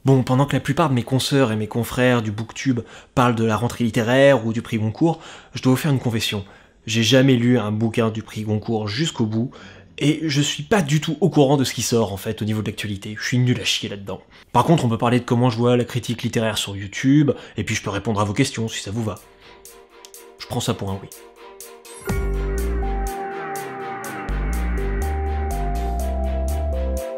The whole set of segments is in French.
Bon, pendant que la plupart de mes consoeurs et mes confrères du Booktube parlent de la rentrée littéraire ou du prix Goncourt, je dois vous faire une confession. J'ai jamais lu un bouquin du prix Goncourt jusqu'au bout, et je suis pas du tout au courant de ce qui sort en fait au niveau de l'actualité. Je suis nul à chier là-dedans. Par contre, on peut parler de comment je vois la critique littéraire sur YouTube, et puis je peux répondre à vos questions si ça vous va. Je prends ça pour un oui.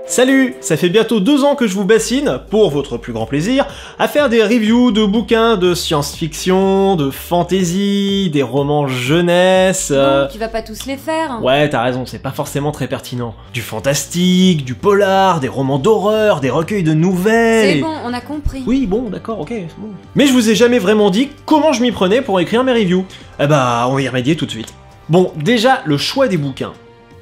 Salut! Ça fait bientôt 2 ans que je vous bassine, pour votre plus grand plaisir, à faire des reviews de bouquins de science-fiction, de fantasy, des romans jeunesse... Bon, tu vas pas tous les faire. Ouais, t'as raison, c'est pas forcément très pertinent. Du fantastique, du polar, des romans d'horreur, des recueils de nouvelles... C'est bon, on a compris. Oui, bon, d'accord, ok, c'est bon. Mais je vous ai jamais vraiment dit comment je m'y prenais pour écrire mes reviews. Eh bah, on va y remédier tout de suite. Bon, déjà, le choix des bouquins.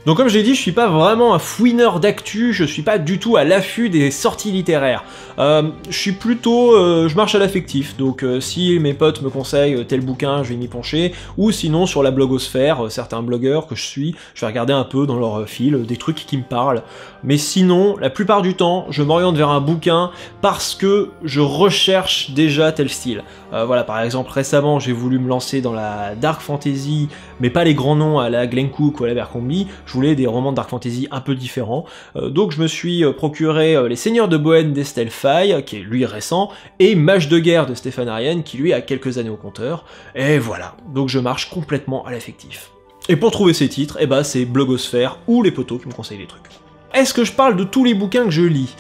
Donc comme je l'ai dit, je suis pas vraiment un fouineur d'actu, je suis pas du tout à l'affût des sorties littéraires. Je suis plutôt... je marche à l'affectif, donc si mes potes me conseillent tel bouquin, je vais m'y pencher, ou sinon sur la blogosphère, certains blogueurs que je suis, je vais regarder un peu dans leur fil, des trucs qui me parlent. Mais sinon, la plupart du temps, je m'oriente vers un bouquin parce que je recherche déjà tel style. Voilà, par exemple, récemment, j'ai voulu me lancer dans la dark fantasy, mais pas les grands noms à la Glenn Cook ou à la Abercrombie, je voulais des romans de dark fantasy un peu différents, donc je me suis procuré Les Seigneurs de Bohème d'Estelle Faye, qui est lui récent, et Mage de guerre de Stéphane Arienne, qui lui a quelques années au compteur, et voilà, donc je marche complètement à l'affectif. Et pour trouver ces titres, eh ben, c'est Blogosphère ou les potos qui me conseillent des trucs. Est-ce que je parle de tous les bouquins que je lis?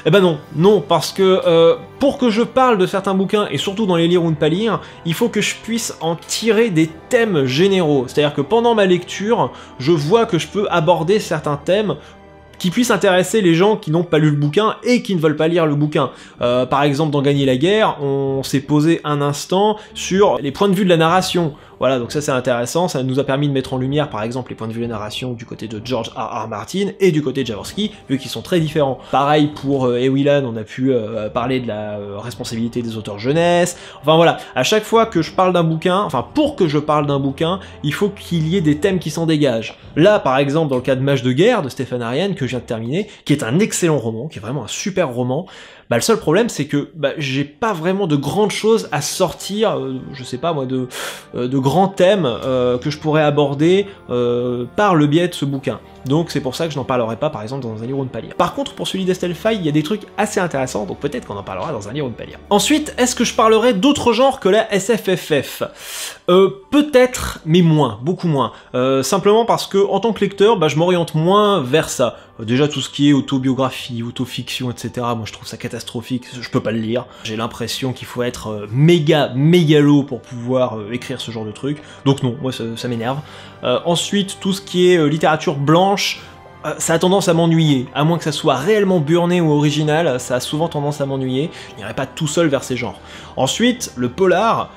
Eh ben non, non, parce que pour que je parle de certains bouquins, et surtout dans les lire ou ne pas lire, il faut que je puisse en tirer des thèmes généraux. C'est-à-dire que pendant ma lecture, je vois que je peux aborder certains thèmes qui puissent intéresser les gens qui n'ont pas lu le bouquin et qui ne veulent pas lire le bouquin. Par exemple, dans Gagner la guerre, on s'est posé un instant sur les points de vue de la narration. Voilà, donc ça c'est intéressant, ça nous a permis de mettre en lumière par exemple les points de vue de la narration du côté de George R.R. Martin et du côté de Jaworski, vu qu'ils sont très différents. Pareil pour Ewilan, on a pu parler de la responsabilité des auteurs jeunesse, enfin voilà, à chaque fois que je parle d'un bouquin, enfin pour que je parle d'un bouquin, il faut qu'il y ait des thèmes qui s'en dégagent. Là par exemple dans le cas de Mage de guerre de Stéphane Arienne, que je viens de terminer, qui est un excellent roman, qui est vraiment un super roman, bah le seul problème c'est que j'ai pas vraiment de grandes choses à sortir, je sais pas moi, de grands thèmes que je pourrais aborder par le biais de ce bouquin. Donc c'est pour ça que je n'en parlerai pas par exemple dans un livre ou ne pas lire. Par contre pour celui d'Estelle Faye, il y a des trucs assez intéressants, donc peut-être qu'on en parlera dans un livre ou ne pas lire. Ensuite, est-ce que je parlerai d'autres genres que la SFFF? Peut-être, mais moins, beaucoup moins. Simplement parce que en tant que lecteur, je m'oriente moins vers ça. Déjà tout ce qui est autobiographie, autofiction, etc., moi je trouve ça catastrophique, je peux pas le lire. J'ai l'impression qu'il faut être mégalo pour pouvoir écrire ce genre de truc, donc non, moi ça m'énerve. Ensuite, tout ce qui est littérature blanche, ça a tendance à m'ennuyer, à moins que ça soit réellement burné ou original, ça a souvent tendance à m'ennuyer, je n'irai pas tout seul vers ces genres. Ensuite, le polar,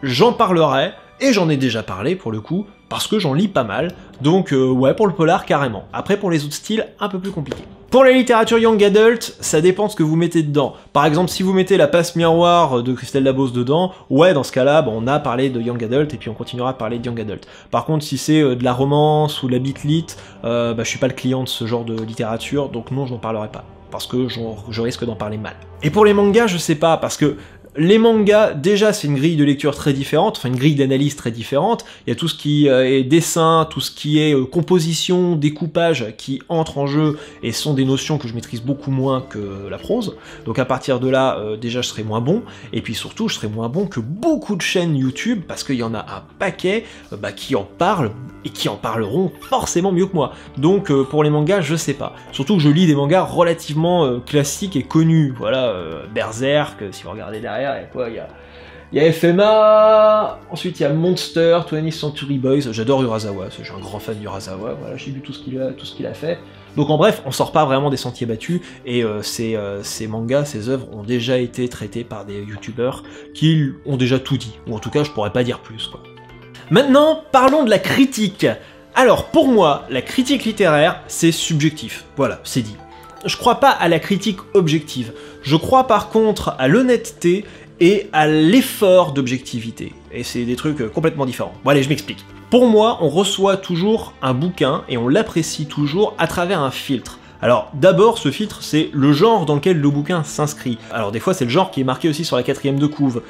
j'en parlerai, et j'en ai déjà parlé pour le coup, parce que j'en lis pas mal, donc ouais, pour le polar, carrément. Après, pour les autres styles, un peu plus compliqué. Pour la littérature young adult, ça dépend de ce que vous mettez dedans. Par exemple, si vous mettez La Passe Miroir de Christelle Labose dedans, ouais, dans ce cas-là, on a parlé de young adult, et puis on continuera à parler de young adult. Par contre, si c'est de la romance ou de la bitlit, je suis pas le client de ce genre de littérature, donc non, je n'en parlerai pas. Parce que je risque d'en parler mal. Et pour les mangas, je sais pas, parce que les mangas, déjà, c'est une grille de lecture très différente, enfin une grille d'analyse très différente. Il y a tout ce qui est dessin, tout ce qui est composition, découpage qui entre en jeu et sont des notions que je maîtrise beaucoup moins que la prose. Donc à partir de là, déjà, je serai moins bon. Et puis surtout, je serai moins bon que beaucoup de chaînes YouTube parce qu'il y en a un paquet qui en parlent et qui en parleront forcément mieux que moi. Donc pour les mangas, je sais pas. Surtout que je lis des mangas relativement classiques et connus. Voilà, Berserk, si vous regardez derrière. Il y a quoi? Il y a FMA, ensuite il y a Monster, 20th Century Boys, j'adore Urasawa, je suis un grand fan d'Urasawa, voilà, j'ai lu tout ce qu'il a fait. Donc en bref, on sort pas vraiment des sentiers battus, et ces mangas, ces œuvres ont déjà été traités par des youtubeurs qui ont déjà tout dit, ou en tout cas je pourrais pas dire plus, quoi. Maintenant, parlons de la critique. Alors pour moi, la critique littéraire, c'est subjectif, voilà, c'est dit. Je crois pas à la critique objective. Je crois par contre à l'honnêteté et à l'effort d'objectivité. Et c'est des trucs complètement différents. Bon allez, je m'explique. Pour moi, on reçoit toujours un bouquin et on l'apprécie toujours à travers un filtre. Alors d'abord, ce filtre, c'est le genre dans lequel le bouquin s'inscrit. Alors des fois, c'est le genre qui est marqué aussi sur la 4e de couve.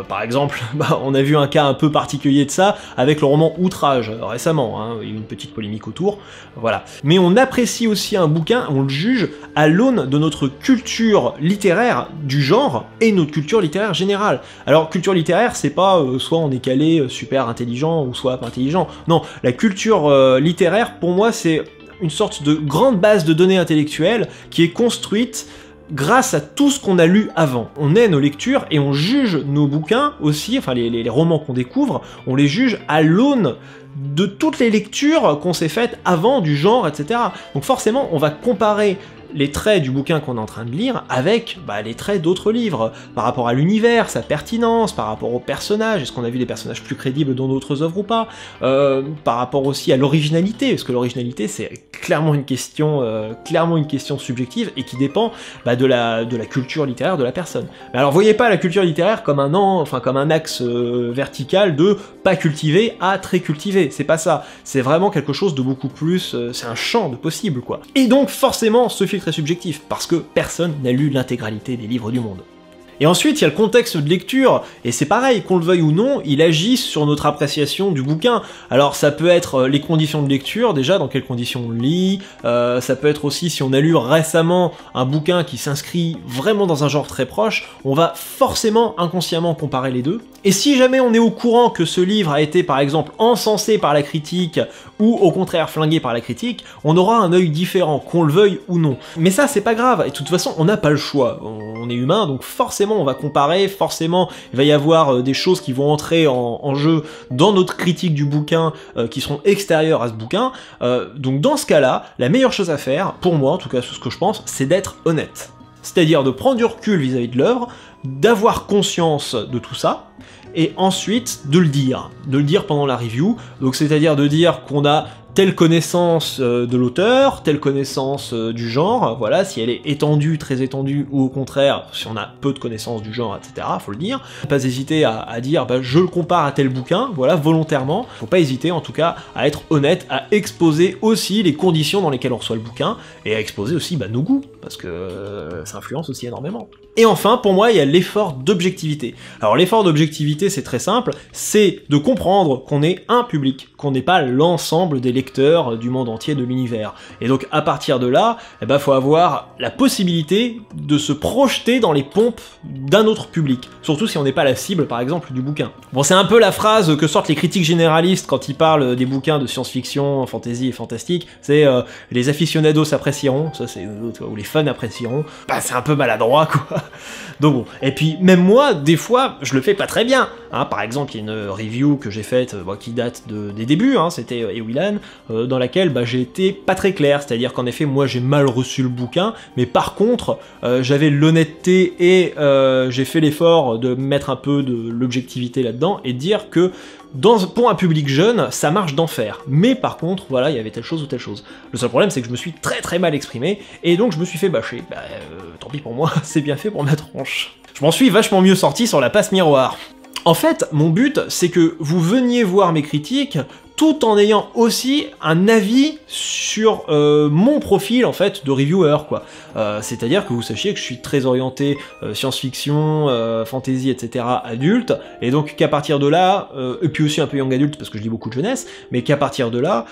Par exemple, on a vu un cas un peu particulier de ça avec le roman Outrage, récemment, hein, il y a eu une petite polémique autour, voilà. Mais on apprécie aussi un bouquin, on le juge à l'aune de notre culture littéraire du genre et notre culture littéraire générale. Alors culture littéraire, c'est pas soit on est calé, super intelligent, ou soit pas intelligent. Non, la culture littéraire, pour moi, c'est une sorte de grande base de données intellectuelles qui est construite grâce à tout ce qu'on a lu avant. On est nos lectures et on juge nos bouquins aussi, enfin les romans qu'on découvre, on les juge à l'aune de toutes les lectures qu'on s'est faites avant, du genre, etc. Donc forcément, on va comparer les traits du bouquin qu'on est en train de lire avec les traits d'autres livres, par rapport à l'univers, sa pertinence, par rapport aux personnages, est-ce qu'on a vu des personnages plus crédibles dans d'autres œuvres ou pas, par rapport aussi à l'originalité, parce que l'originalité c'est clairement une question subjective et qui dépend de la culture littéraire de la personne. Mais alors voyez pas la culture littéraire comme un axe vertical de pas cultivé à très cultivé, c'est pas ça, c'est vraiment quelque chose de beaucoup plus, c'est un champ de possible quoi. Et donc forcément ce filtre est subjectif, parce que personne n'a lu l'intégralité des livres du monde. Et ensuite, il y a le contexte de lecture, et c'est pareil, qu'on le veuille ou non, il agit sur notre appréciation du bouquin. Alors ça peut être les conditions de lecture, déjà, dans quelles conditions on lit, ça peut être aussi si on a lu récemment un bouquin qui s'inscrit vraiment dans un genre très proche, on va forcément inconsciemment comparer les deux. Et si jamais on est au courant que ce livre a été par exemple encensé par la critique, ou au contraire flingué par la critique, on aura un œil différent, qu'on le veuille ou non. Mais ça c'est pas grave, et de toute façon on n'a pas le choix, on est humain, donc forcément on va comparer, forcément il va y avoir des choses qui vont entrer en jeu dans notre critique du bouquin, qui seront extérieures à ce bouquin, donc dans ce cas-là, la meilleure chose à faire, pour moi en tout cas c'est ce que je pense, c'est d'être honnête. C'est-à-dire de prendre du recul vis-à-vis de l'œuvre, d'avoir conscience de tout ça, et ensuite de le dire pendant la review, donc c'est-à-dire de dire qu'on a telle connaissance de l'auteur, telle connaissance du genre, voilà, si elle est étendue, très étendue, ou au contraire, si on a peu de connaissances du genre, etc., faut le dire. Faut pas hésiter à dire, je le compare à tel bouquin, voilà, volontairement. Faut pas hésiter, en tout cas, à être honnête, à exposer aussi les conditions dans lesquelles on reçoit le bouquin, et à exposer aussi nos goûts, parce que ça influence aussi énormément. Et enfin, pour moi, il y a l'effort d'objectivité. Alors l'effort d'objectivité, c'est très simple, c'est de comprendre qu'on est un public, qu'on n'est pas l'ensemble des lecteurs du monde entier de l'univers. Et donc à partir de là, faut avoir la possibilité de se projeter dans les pompes d'un autre public, surtout si on n'est pas la cible, par exemple, du bouquin. Bon, c'est un peu la phrase que sortent les critiques généralistes quand ils parlent des bouquins de science-fiction, fantasy et fantastique, c'est les aficionados apprécieront, ça c'est ou les fans apprécieront, c'est un peu maladroit quoi. Donc bon, et puis même moi, des fois, je le fais pas très bien, hein. Par exemple, il y a une review que j'ai faite, qui date des débuts, hein, c'était Ewilan, dans laquelle j'ai été pas très clair, c'est-à-dire qu'en effet, moi j'ai mal reçu le bouquin, mais par contre, j'avais l'honnêteté et j'ai fait l'effort de mettre un peu de l'objectivité là-dedans, et de dire que pour un public jeune, ça marche d'enfer. Mais par contre, voilà, il y avait telle chose ou telle chose. Le seul problème, c'est que je me suis très très mal exprimé, et donc je me suis fait bâcher. Tant pis pour moi, c'est bien fait pour ma tronche. Je m'en suis vachement mieux sorti sur la passe miroir. En fait, mon but, c'est que vous veniez voir mes critiques tout en ayant aussi un avis sur mon profil en fait de reviewer quoi. C'est-à-dire que vous sachiez que je suis très orienté science-fiction, fantasy, etc. adulte, et donc qu'à partir de là, et puis aussi un peu young adulte parce que je lis beaucoup de jeunesse, mais qu'à partir de là,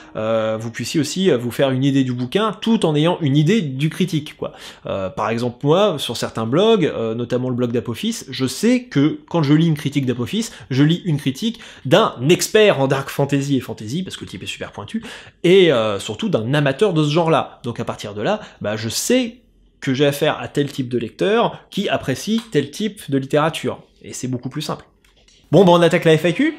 vous puissiez aussi vous faire une idée du bouquin tout en ayant une idée du critique quoi. Par exemple moi, sur certains blogs, notamment le blog d'Apophis, je sais que quand je lis une critique d'Apophis, je lis une critique d'un expert en dark fantasy et fantasy, parce que le type est super pointu, et surtout d'un amateur de ce genre-là. Donc à partir de là, je sais que j'ai affaire à tel type de lecteur qui apprécie tel type de littérature. Et c'est beaucoup plus simple. Bon, on attaque la FAQ.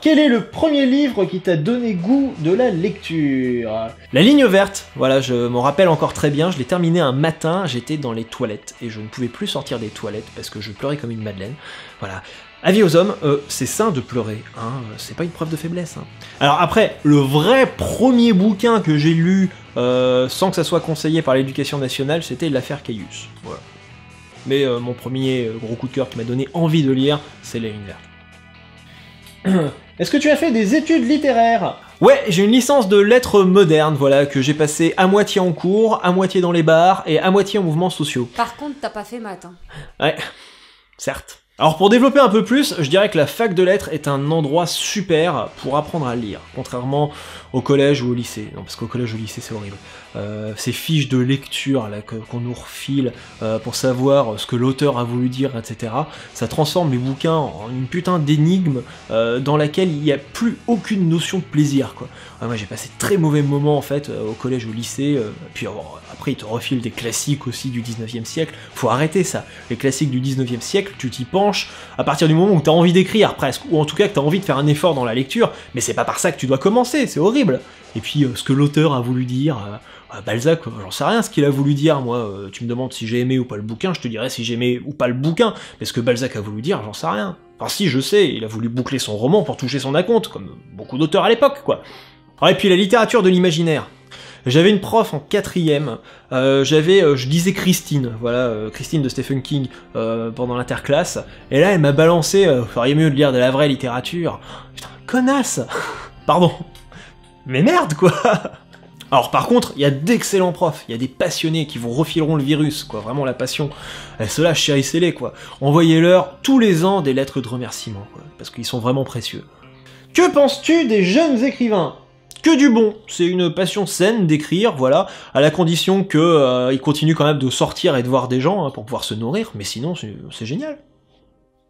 Quel est le premier livre qui t'a donné goût de la lecture? La ligne verte, voilà, je m'en rappelle encore très bien, je l'ai terminé un matin, j'étais dans les toilettes, et je ne pouvais plus sortir des toilettes parce que je pleurais comme une madeleine, voilà. Avis aux hommes, c'est sain de pleurer, hein, c'est pas une preuve de faiblesse. Hein. Alors après, le vrai premier bouquin que j'ai lu, sans que ça soit conseillé par l'éducation nationale, c'était l'affaire Caius, voilà. Mais mon premier gros coup de cœur qui m'a donné envie de lire, c'est La ligne verte. Est-ce que tu as fait des études littéraires? Ouais, j'ai une licence de lettres modernes, voilà, que j'ai passé à moitié en cours, à moitié dans les bars et à moitié en mouvements sociaux. Par contre, t'as pas fait maths, hein. Ouais, certes. Alors pour développer un peu plus, je dirais que la fac de lettres est un endroit super pour apprendre à lire, contrairement au collège ou au lycée. Non, parce qu'au collège ou au lycée, c'est horrible. Ces fiches de lecture là qu'on nous refile pour savoir ce que l'auteur a voulu dire, etc. Ça transforme les bouquins en une putain d'énigme dans laquelle il n'y a plus aucune notion de plaisir, quoi. Moi j'ai passé de très mauvais moments en fait au collège ou au lycée, puis après ils te refilent des classiques aussi du 19e siècle. Faut arrêter ça. Les classiques du 19e siècle, tu t'y penches à partir du moment où t'as envie d'écrire presque, ou en tout cas que t'as envie de faire un effort dans la lecture, mais c'est pas par ça que tu dois commencer, c'est horrible. Et puis ce que l'auteur a voulu dire, Balzac, j'en sais rien ce qu'il a voulu dire, moi, tu me demandes si j'ai aimé ou pas le bouquin, je te dirais si j'ai aimé ou pas le bouquin, mais ce que Balzac a voulu dire, j'en sais rien. Enfin si, je sais, il a voulu boucler son roman pour toucher son acompte, comme beaucoup d'auteurs à l'époque, quoi. Et puis la littérature de l'imaginaire. J'avais une prof en 4ème, je lisais Christine, voilà, Christine de Stephen King, pendant l'interclasse, et là elle m'a balancé, feriez mieux de lire de la vraie littérature. Putain, connasse. Pardon. Mais merde, quoi. Alors par contre, il y a d'excellents profs, il y a des passionnés qui vous refileront le virus, quoi, vraiment la passion. Et ceux-là, chérissez-les, quoi. Envoyez-leur tous les ans des lettres de remerciement, quoi, parce qu'ils sont vraiment précieux. Que penses-tu des jeunes écrivains ? Que du bon, c'est une passion saine d'écrire, voilà, à la condition qu'ils continuent quand même de sortir et de voir des gens pour pouvoir se nourrir, mais sinon c'est génial.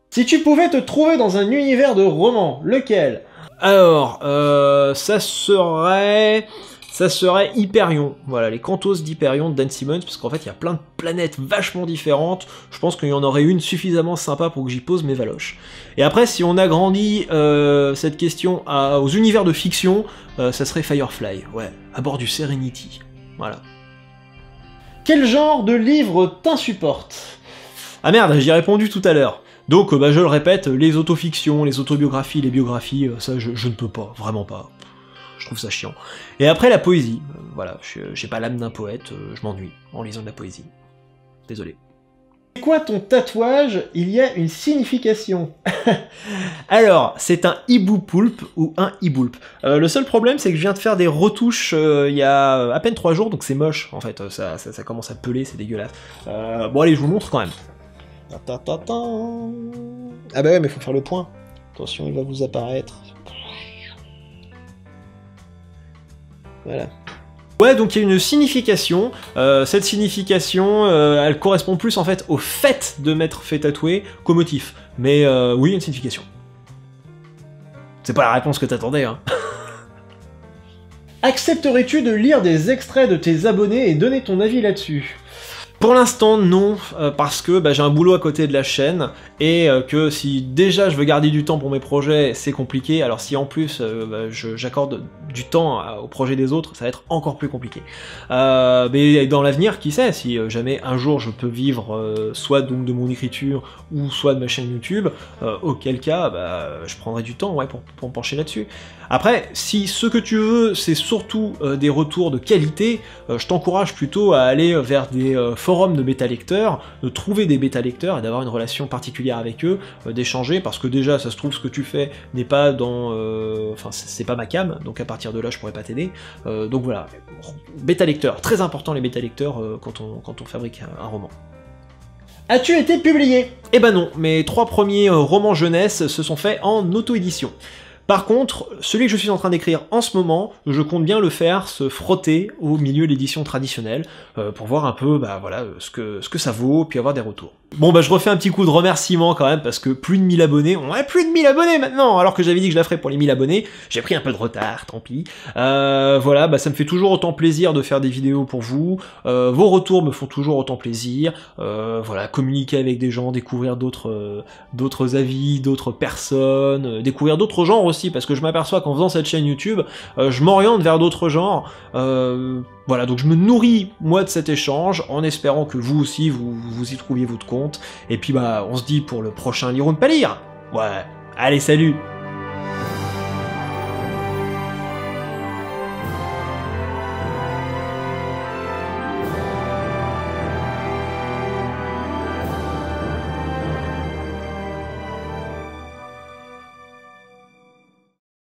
Si tu pouvais te trouver dans un univers de roman, lequel ? Alors, ça serait Hyperion, voilà, les Cantos d'Hyperion de Dan Simmons, parce qu'en fait il y a plein de planètes vachement différentes, je pense qu'il y en aurait une suffisamment sympa pour que j'y pose mes valoches. Et après, si on agrandit cette question aux univers de fiction, ça serait Firefly, ouais, à bord du Serenity, voilà. Quel genre de livre t'insupporte ? Ah merde, j'y ai répondu tout à l'heure. Donc, je le répète, les autofictions, les autobiographies, les biographies, ça je ne peux pas, vraiment pas. Je trouve ça chiant. Et après la poésie, voilà, j'ai pas l'âme d'un poète, je m'ennuie en lisant de la poésie. Désolé. C'est quoi ton tatouage ? Il y a une signification. Alors, c'est un hibou poulpe ou un hiboulpe. Le seul problème, c'est que je viens de faire des retouches il y a à peine 3 jours, donc c'est moche, en fait, ça commence à peler, c'est dégueulasse. Bon allez, je vous montre quand même. Ah bah ouais, mais faut faire le point. Attention, il va vous apparaître. Voilà. Ouais, donc il y a une signification. Cette signification, elle correspond plus en fait au fait de m'être fait tatouer qu'au motif. Mais oui, il y a une signification. C'est pas la réponse que t'attendais, hein. Accepterais-tu de lire des extraits de tes abonnés et donner ton avis là-dessus ? Pour l'instant, non, parce que j'ai un boulot à côté de la chaîne, et que si déjà je veux garder du temps pour mes projets, c'est compliqué, alors si en plus j'accorde du temps aux projets des autres, ça va être encore plus compliqué. Mais dans l'avenir, qui sait, si jamais un jour je peux vivre soit donc de mon écriture, ou soit de ma chaîne YouTube, auquel cas, je prendrai du temps, ouais, pour me pencher là-dessus. Après, si ce que tu veux, c'est surtout des retours de qualité, je t'encourage plutôt à aller vers des forums de bêta-lecteurs, de trouver des bêta-lecteurs et d'avoir une relation particulière avec eux, d'échanger, parce que déjà, ça se trouve, ce que tu fais n'est pas dans... Enfin, c'est pas ma cam, donc à partir de là, je pourrais pas t'aider. Donc voilà, bêta-lecteurs, très important les bêta-lecteurs quand on fabrique un roman. As-tu été publié ? Eh ben non, mes 3 premiers romans jeunesse se sont faits en auto-édition. Par contre, celui que je suis en train d'écrire en ce moment, je compte bien le faire se frotter au milieu de l'édition traditionnelle, pour voir un peu voilà, ce que ça vaut, puis avoir des retours. Bon je refais un petit coup de remerciement quand même, parce que plus de 1000 abonnés, on a plus de 1000 abonnés maintenant, alors que j'avais dit que je la ferais pour les 1000 abonnés, j'ai pris un peu de retard, tant pis. Voilà, ça me fait toujours autant plaisir de faire des vidéos pour vous, vos retours me font toujours autant plaisir, voilà, communiquer avec des gens, découvrir d'autres avis, d'autres personnes, découvrir d'autres genres aussi, parce que je m'aperçois qu'en faisant cette chaîne YouTube, je m'oriente vers d'autres genres, voilà, donc je me nourris, moi, de cet échange, en espérant que vous aussi, vous y trouviez votre compte, et puis on se dit pour le prochain Lire ou ne pas lire. Ouais, allez, salut!